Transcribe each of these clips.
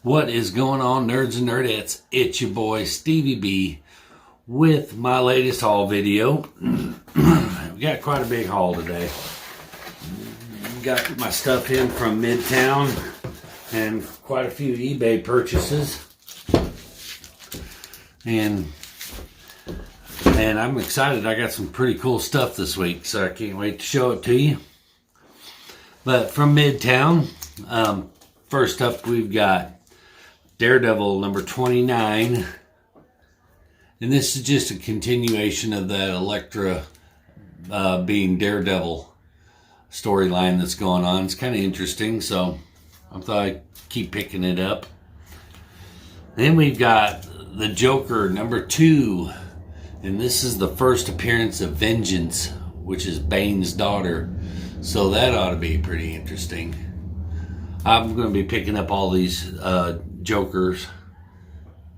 What is going on, nerds and nerdettes? It's your boy Stevie B with my latest haul video. We got quite a big haul today. Got my stuff in from Midtown and quite a few eBay purchases. And I'm excited. I got some pretty cool stuff this week, so I can't wait to show it to you. But from Midtown, first up we've got Daredevil number 29. And this is just a continuation of that Elektra being Daredevil storyline that's going on. It's kind of interesting, so I thought I'd keep picking it up. Then we've got the Joker number 2. And this is the first appearance of Vengeance, which is Bane's daughter. So that ought to be pretty interesting. I'm going to be picking up all these Jokers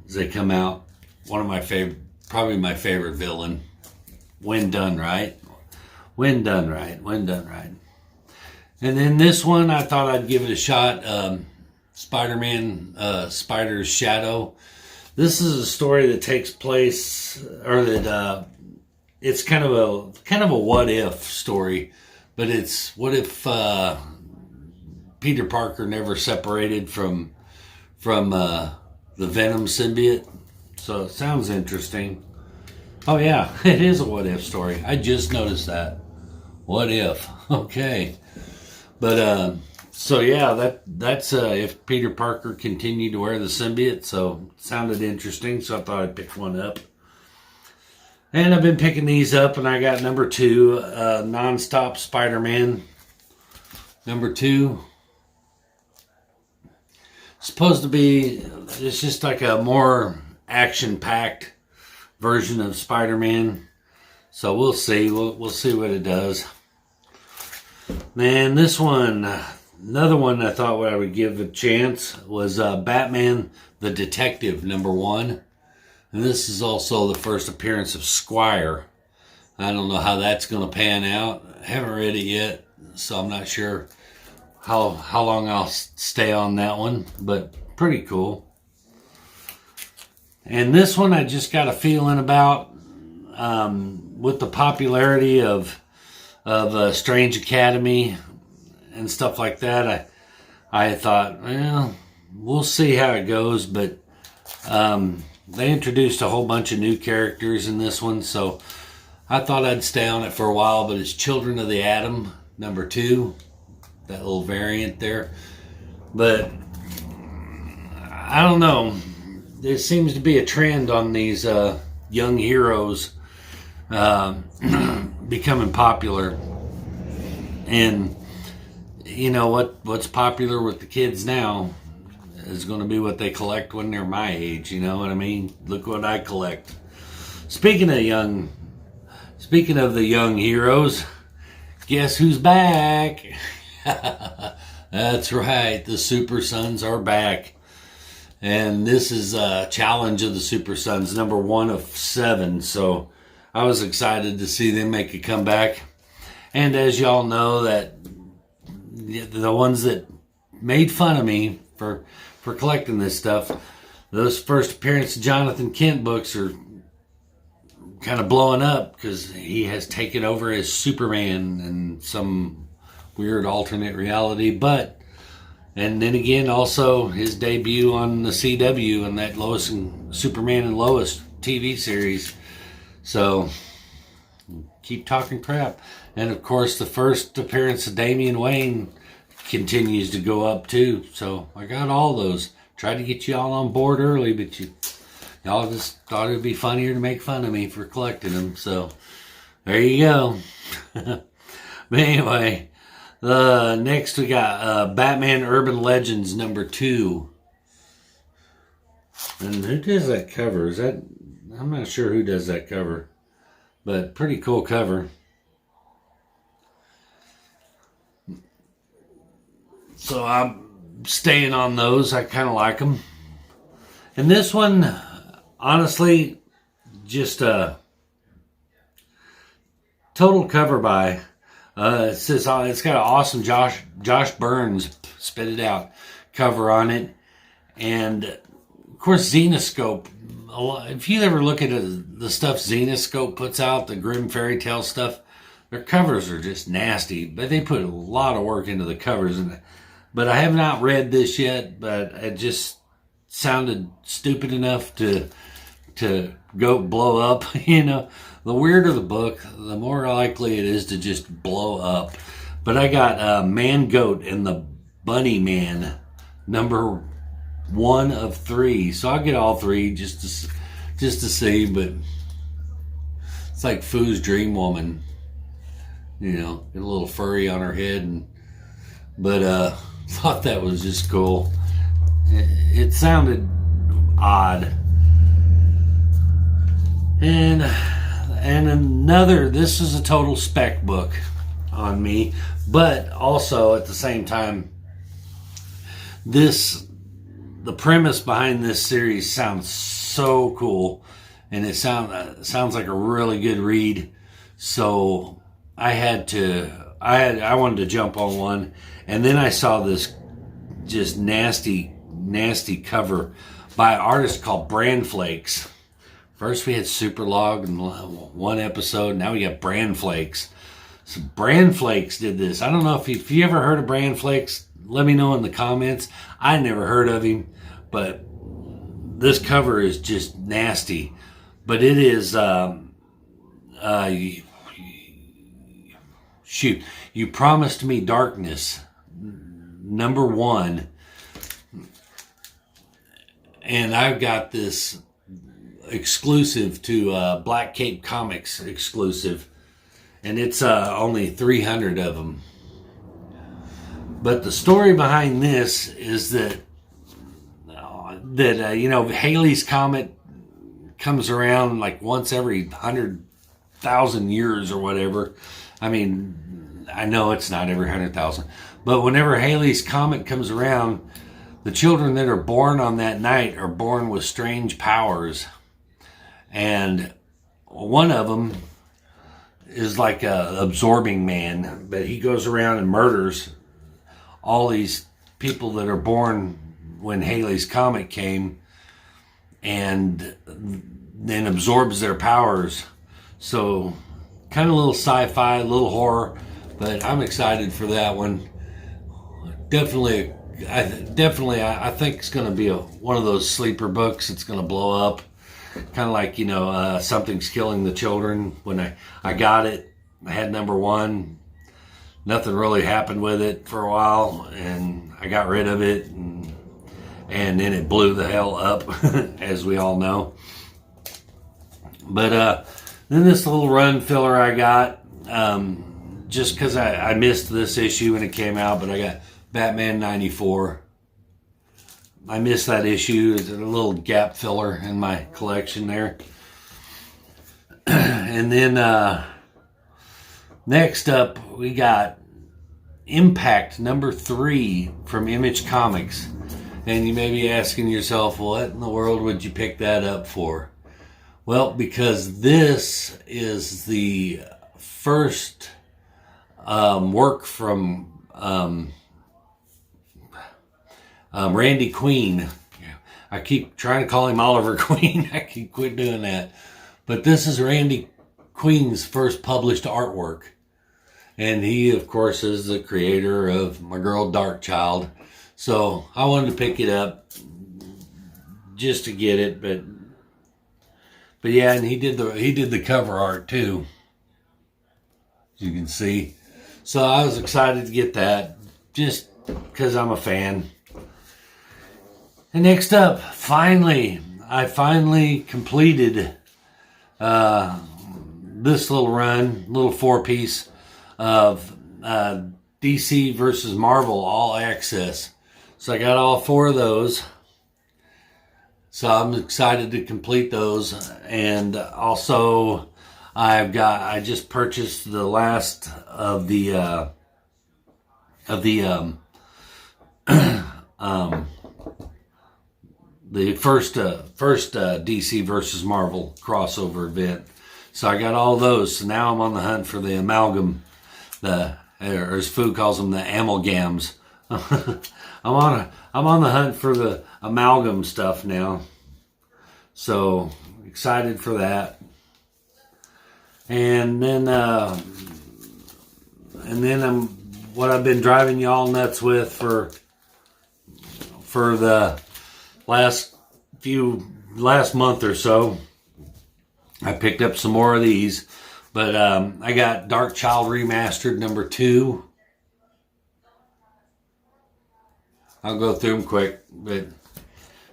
as they come out. One of my favorite, probably my favorite villain. When done right. When done right. When done right. And then this one, I thought I'd give it a shot. Spider-Man, Spider's Shadow. This is a story that takes place, or that it's kind of a what if story, but it's what if Peter Parker never separated from the Venom symbiote. So it sounds interesting. Oh yeah, it is a what if story. I just noticed that. What if? Okay, but so yeah, that's if Peter Parker continued to wear the symbiote. So it sounded interesting. So I thought I'd pick one up. And I've been picking these up, and I got number 2, Non-Stop Spider-Man number 2. Supposed to be, it's just like a more action-packed version of Spider-Man. So we'll see. We'll see what it does. And this one, another one I thought I would give a chance was Batman the Detective number 1. And this is also the first appearance of Squire. I don't know how that's going to pan out. I haven't read it yet, so I'm not sure how long I'll stay on that one, but pretty cool. And this one I just got a feeling about with the popularity of Strange Academy and stuff like that. I thought, well, we'll see how it goes, but they introduced a whole bunch of new characters in this one, so I thought I'd stay on it for a while. But it's Children of the Atom number 2, that little variant there. But I don't know, there seems to be a trend on these young heroes becoming popular. And you know what's popular with the kids now is going to be what they collect when they're my age. You know what I mean? Look what I collect. Speaking of the young heroes, guess who's back? That's right, the Super Sons are back. And this is Challenge of the Super Sons, number 1 of 7. So I was excited to see them make a comeback. And as y'all know, that the ones that made fun of me for collecting this stuff, those first appearance of Jonathan Kent books are kind of blowing up because he has taken over as Superman in some weird alternate reality. And then again, also his debut on the CW and that Lois and Superman and Lois TV series. So keep talking crap. And of course, the first appearance of Damian Wayne continues to go up too. So I got all those. Tried to get you all on board early, but y'all just thought it'd be funnier to make fun of me for collecting them. So there you go. But anyway, next we got Batman Urban Legends number 2. And who does that cover? I'm not sure who does that cover, but pretty cool cover. So I'm staying on those. I kind of like them. And this one, honestly, just a total cover by. It says it's got an awesome Josh Burns, spit it out, cover on it. And of course, Zenescope. If you ever look at the stuff Zenescope puts out, the Grimm fairy tale stuff, their covers are just nasty. But they put a lot of work into the covers. But I have not read this yet. But it just sounded stupid enough to go blow up. You know, the weirder the book, the more likely it is to just blow up. But I got Man Goat and the Bunny Man, number 1 of 3. So I'll get all 3 just to see. But it's like Foo's Dream Woman, you know, get a little furry on her head. But thought that was just cool. It sounded odd. And another, this is a total spec book on me, but also at the same time, the premise behind this series sounds so cool, and it sounds like a really good read. So I wanted to jump on one, and then I saw this just nasty cover by an artist called Bran Flakes. First we had Superlog in one episode. Now we got Bran Flakes. So Bran Flakes did this. I don't know if you ever heard of Bran Flakes. Let me know in the comments. I never heard of him, but this cover is just nasty. But it is shoot. You Promised Me Darkness, number 1, and I've got this exclusive to Black Cape Comics exclusive, and it's only 300 of them. But the story behind this is that you know, Halley's Comet comes around like once every 100,000 years or whatever. I mean, I know it's not every 100,000, but whenever Halley's Comet comes around, the children that are born on that night are born with strange powers. And one of them is like a absorbing man, but he goes around and murders all these people that are born when Halley's Comet came, and then absorbs their powers. So kind of a little sci-fi, a little horror, but I'm excited for that one. Definitely, I think it's going to be one of those sleeper books. It's going to blow up. Kind of like, you know, Something's Killing the Children. When I got it, I had number 1. Nothing really happened with it for a while, and I got rid of it, and then it blew the hell up, as we all know. But then this little run filler I got, just because I missed this issue when it came out, but I got Batman 94. I missed that issue. It's a little gap filler in my collection there. And then next up, we got Impact number 3 from Image Comics. And you may be asking yourself, what in the world would you pick that up for? Well, because this is the first work from Randy Queen. I keep trying to call him Oliver Queen. I keep quit doing that. But this is Randy Queen's first published artwork. And he, of course, is the creator of My Girl Darkchild. So I wanted to pick it up just to get it, but yeah, and he did the cover art too, as you can see. So I was excited to get that just because I'm a fan. And next up, I finally completed this little run, little 4-piece of DC versus Marvel All Access. So I got all 4 of those. So I'm excited to complete those. And also I just purchased the last of the first DC versus Marvel crossover event. So I got all those. So now I'm on the hunt for the amalgam, or as Fu calls them, the amalgams. I'm on the hunt for the amalgam stuff now. So excited for that. And then what I've been driving y'all nuts with for the last month or so, I picked up some more of these. But I got Darkchild Remastered #2. I'll go through them quick, but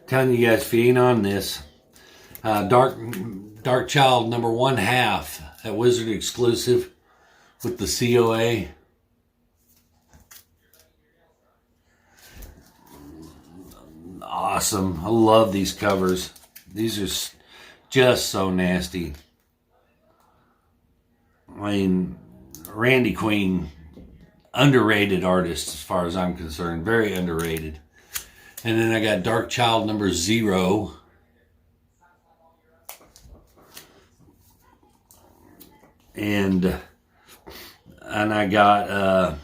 telling you guys, if you ain't on this, Darkchild #1/2, that Wizard exclusive with the COA. Awesome. I love these covers. These are just so nasty. I mean, Randy Queen, underrated artist as far as I'm concerned. Very underrated. And then I got Darkchild #0. And I got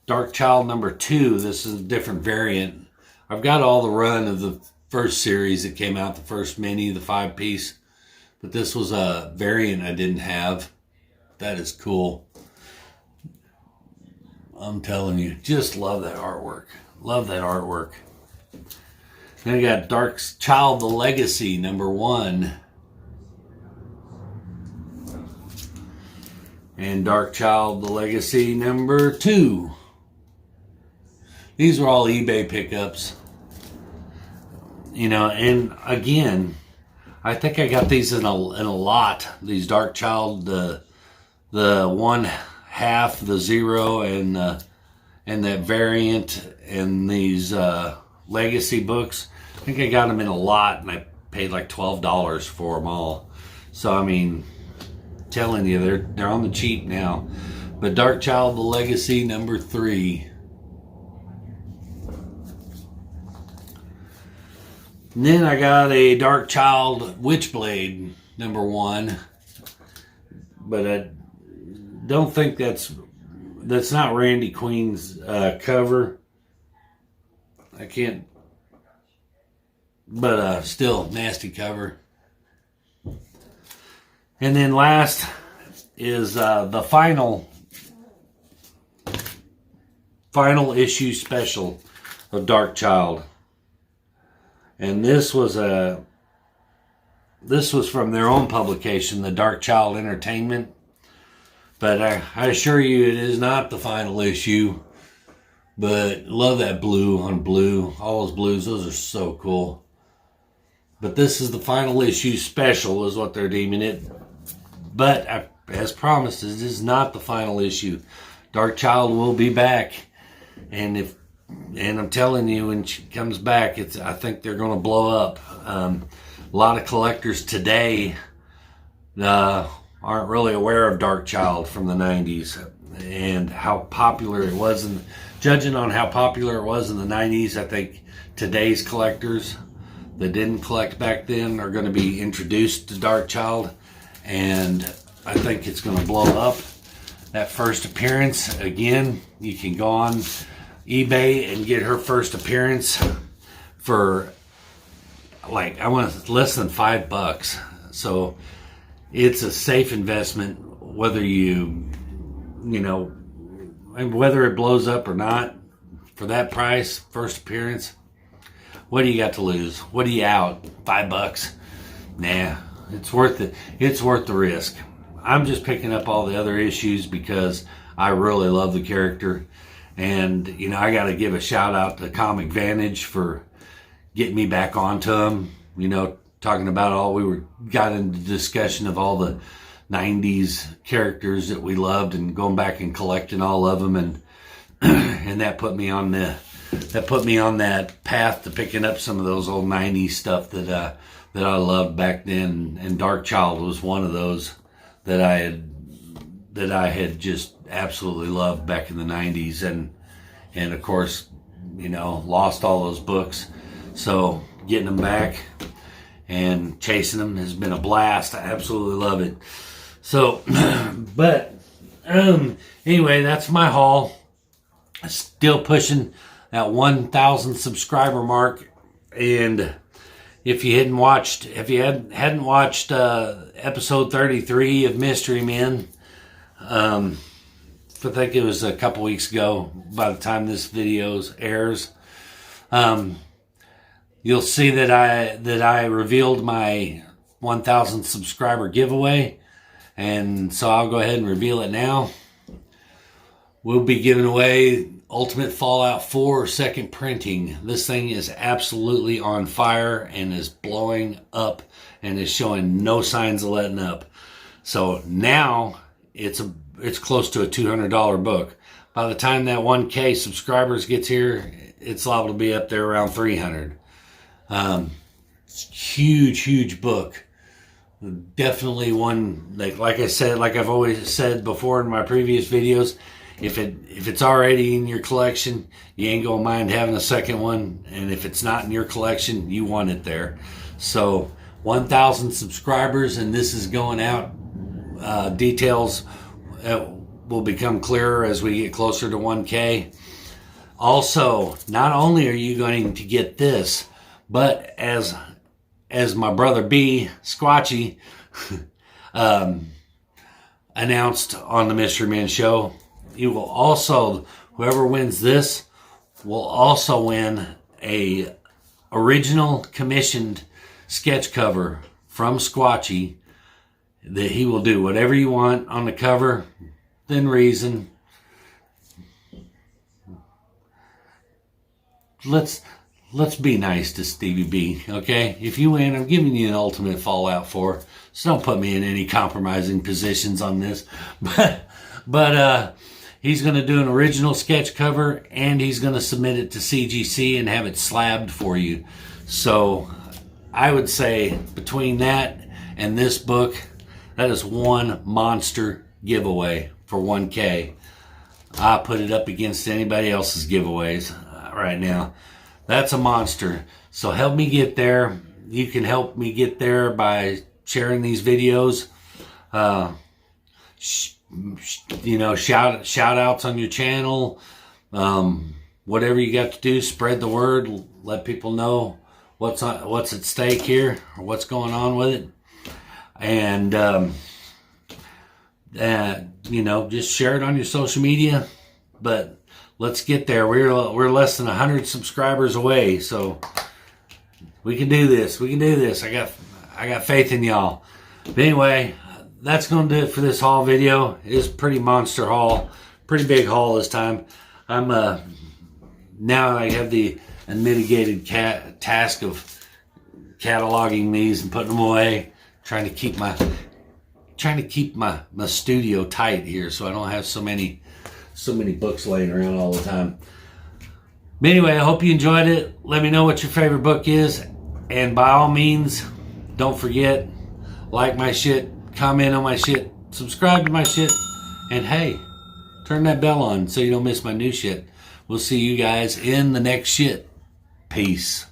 Darkchild #2. This is a different variant. I've got all the run of the first series that came out, the first mini, the 5-piece. But this was a variant I didn't have. That is cool. I'm telling you, just love that artwork. Love that artwork. Then I got Darkchild: The Legacy #1. And Darkchild: The Legacy #2. These were all eBay pickups. You know, and again, I think I got these in a lot. These Darkchild, the 1/2, the 0, and that variant, and these Legacy books. I think I got them in a lot, and I paid like $12 for them all. So I mean, telling you, they're on the cheap now. But Darkchild: The Legacy #3. And then I got a Darkchild Witchblade #1, but I don't think that's not Randy Queen's cover. I can't, but still nasty cover. And then last is the final issue special of Darkchild. And this was from their own publication, the Darkchild Entertainment. But I assure you, it is not the final issue. But love that blue on blue. All those blues, those are so cool. But this is the final issue special, is what they're deeming it. But as promised, this is not the final issue. Darkchild will be back, and I'm telling you, when she comes back, I think they're going to blow up. A lot of collectors today aren't really aware of Darkchild from the 90s and how popular it was. And judging on how popular it was in the 90s, I think today's collectors that didn't collect back then are going to be introduced to Darkchild, and I think it's going to blow up. That first appearance, again, you can go on eBay and get her first appearance for less than $5. So it's a safe investment, whether whether it blows up or not. For that price, first appearance, what do you got to lose? What are you out? $5? Nah, it's worth it. It's worth the risk. I'm just picking up all the other issues because I really love the character. And, I got to give a shout out to Comic Vantage for getting me back onto them. Talking about got into discussion of all the 90s characters that we loved and going back and collecting all of them. And, and that put me on that path to picking up some of those old 90s stuff that I loved back then. And Darkchild was one of those that I had just absolutely loved back in the 90s, and of course, lost all those books. So getting them back and chasing them has been a blast. I absolutely love it. So, but anyway, that's my haul. Still pushing that 1,000 subscriber mark. And if you hadn't watched, episode 33 of Mystery Men, I think it was a couple weeks ago by the time this video airs, you'll see that I revealed my 1,000 subscriber giveaway. And so I'll go ahead and reveal it now. We'll be giving away Ultimate Fallout 4 second printing. This thing is absolutely on fire and is blowing up and is showing no signs of letting up. So now it's close to a $200 book. By the time that 1K subscribers gets here, it's liable to be up there around 300. Huge book. Definitely one, like I said, like I've always said before in my previous videos, if it's already in your collection, you ain't gonna mind having a second one. And if it's not in your collection, you want it there. So 1,000 subscribers, and this is going out. Details will become clearer as we get closer to 1K. Also, not only are you going to get this, but as my brother B, Squatchy, announced on the Mystery Men show, you will also, whoever wins this will also win a original commissioned sketch cover from Squatchy that he will do whatever you want on the cover, within reason. Let's be nice to Stevie B, okay? If you win, I'm giving you an Ultimate Fallout 4. So don't put me in any compromising positions on this. But he's going to do an original sketch cover, and he's going to submit it to CGC and have it slabbed for you. So I would say between that and this book, that is one monster giveaway for 1K. I put it up against anybody else's giveaways right now. That's a monster. So help me get there. You can help me get there by sharing these videos. Shout outs on your channel. Whatever you got to do, spread the word. Let people know what's at stake here, or what's going on with it. And just share it on your social media. But let's get there. We're less than 100 subscribers away, so we can do this. We can do this. I got faith in y'all. But anyway, that's going to do it for this haul video. It is a pretty monster haul, pretty big haul this time. I'm now I have the unmitigated task of cataloging these and putting them away, trying to keep my studio tight here, so I don't have so many books laying around all the time. But anyway, I hope you enjoyed it. Let me know what your favorite book is, and by all means, don't forget, like my shit, comment on my shit, subscribe to my shit, and hey, turn that bell on so you don't miss my new shit. We'll see you guys in the next shit. Peace.